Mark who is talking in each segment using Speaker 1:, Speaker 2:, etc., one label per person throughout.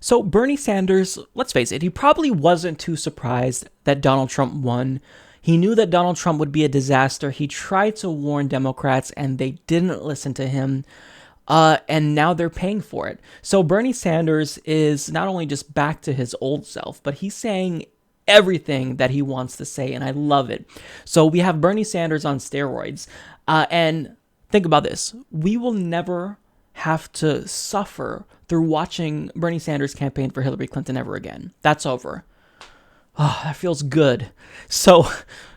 Speaker 1: So Bernie Sanders, let's face it, he probably wasn't too surprised that Donald Trump won. He knew that Donald Trump would be a disaster. He tried to warn Democrats and they didn't listen to him. And now they're paying for it. So Bernie Sanders is not only just back to his old self, but he's saying everything that he wants to say, and I love it. So we have Bernie Sanders on steroids. And think about this. We will never have to suffer through watching Bernie Sanders campaign for Hillary Clinton ever again. That's over. Oh, that feels good. So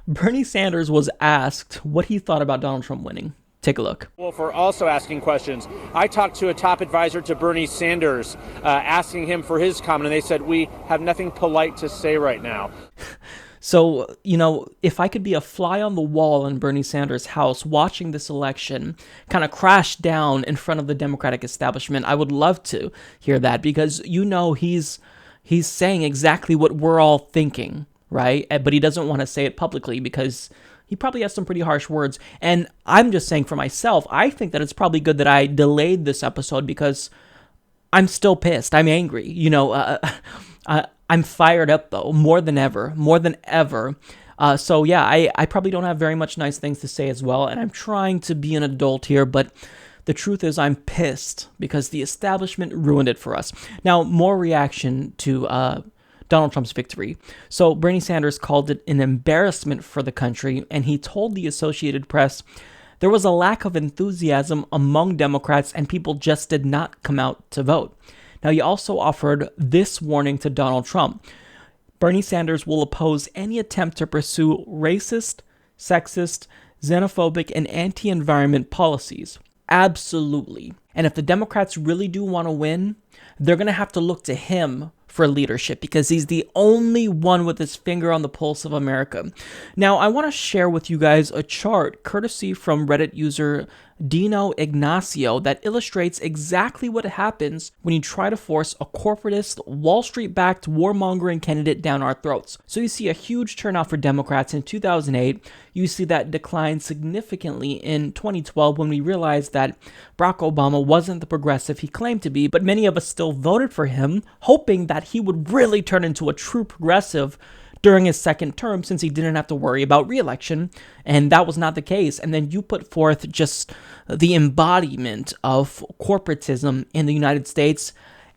Speaker 1: Bernie Sanders was asked what he thought about Donald Trump winning. Take a look.
Speaker 2: Well, for also asking questions, I talked to a top advisor to Bernie Sanders, asking him for his comment, and they said, we have nothing polite to say right now.
Speaker 1: So, if I could be a fly on the wall in Bernie Sanders' house watching this election kind of crash down in front of the Democratic establishment, I would love to hear that, because he's saying exactly what we're all thinking, right? But he doesn't want to say it publicly because he probably has some pretty harsh words. And I'm just saying for myself, I think that it's probably good that I delayed this episode because I'm still pissed. I'm angry. I'm fired up, though, more than ever. So yeah, I probably don't have very much nice things to say as well. And I'm trying to be an adult here, but the truth is I'm pissed because the establishment ruined it for us. Now, more reaction to Donald Trump's victory. So Bernie Sanders called it an embarrassment for the country, and he told the Associated Press there was a lack of enthusiasm among Democrats and people just did not come out to vote. Now, he also offered this warning to Donald Trump. Bernie Sanders will oppose any attempt to pursue racist, sexist, xenophobic, and anti-environment policies. Absolutely. And if the Democrats really do want to win, they're going to have to look to him for leadership because he's the only one with his finger on the pulse of America. Now, I want to share with you guys a chart courtesy from Reddit user Dino Ignacio that illustrates exactly what happens when you try to force a corporatist, Wall Street-backed warmongering candidate down our throats. So you see a huge turnout for Democrats in 2008. You see that decline significantly in 2012 when we realized that Barack Obama wasn't the progressive he claimed to be, but many of us still voted for him, hoping that he would really turn into a true progressive during his second term since he didn't have to worry about re-election, and that was not the case. And then you put forth just the embodiment of corporatism in the United States,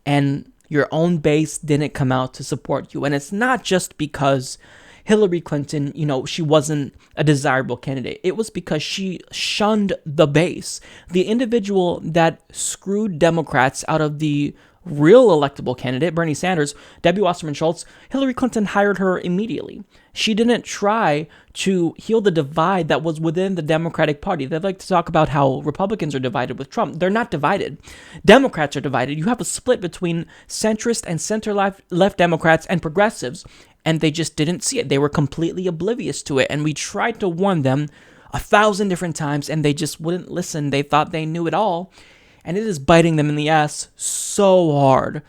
Speaker 1: and your own base didn't come out to support you. And it's not just because Hillary Clinton, she wasn't a desirable candidate. It was because she shunned the base. The individual that screwed Democrats out of the real electable candidate, Bernie Sanders, Debbie Wasserman Schultz, Hillary Clinton hired her immediately. She didn't try to heal the divide that was within the Democratic Party. They like to talk about how Republicans are divided with Trump. They're not divided. Democrats are divided. You have a split between centrist and center-left Democrats and progressives, and they just didn't see it. They were completely oblivious to it, and we tried to warn them 1,000 different times, and they just wouldn't listen. They thought they knew it all. And it is biting them in the ass so hard.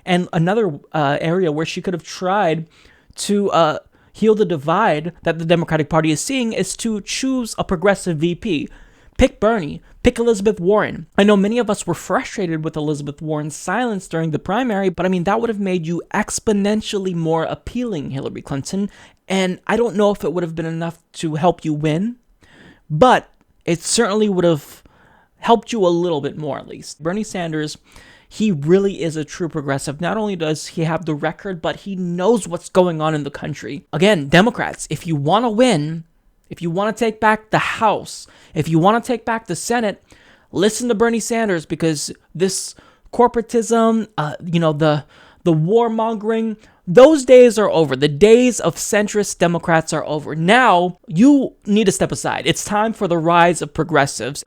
Speaker 1: And another area where she could have tried to heal the divide that the Democratic Party is seeing is to choose a progressive VP. Pick Bernie. Pick Elizabeth Warren. I know many of us were frustrated with Elizabeth Warren's silence during the primary, but that would have made you exponentially more appealing, Hillary Clinton. And I don't know if it would have been enough to help you win, but it certainly would have helped you a little bit more, at least. Bernie Sanders, he really is a true progressive. Not only does he have the record, but he knows what's going on in the country. Again, Democrats, if you want to win, if you want to take back the House, if you want to take back the Senate, listen to Bernie Sanders, because this corporatism, the warmongering, those days are over. The days of centrist Democrats are over. Now, you need to step aside. It's time for the rise of progressives.